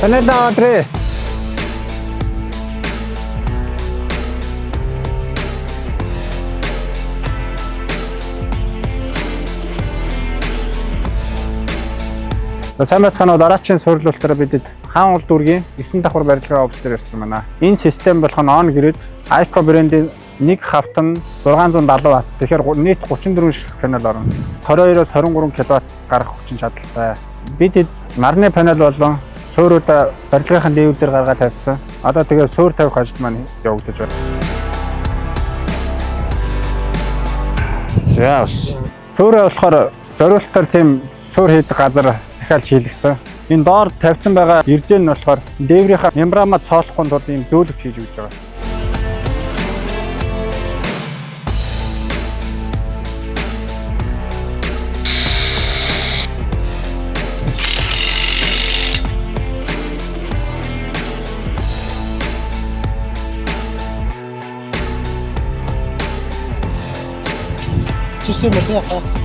Панел аваад. Сайн байцгаана уу, дараагийн сурлуулалтаараа бидэд хаан улд дүүргийн 9 давхар барилгын офс дээр ирсэн байна. Энэ систем болох нь On Grid ICO брендийн нэг хавтан 670 Вт. Тэгэхээр нийт 34 ширхэг панел орно. 22-оос 23 кВт гарах хүчин чадалтай. Бидэд нарны панел болон суурьудаа барилгын дээвэр дээр гаргаад тавьсан. Одоо тэгээ суур тавих ажил маань явагдаж байна. За суурь болохоор зориулалтаар тийм суур хийдэг газар захиалж хийлгсэн. Энэ доор тавьсан байгаа иржээ нь болохоор дээврийнхаа мембранаа цоолохгүй тулд ийм зөөлөгч хийж өгч байгаа. Система яах вэ?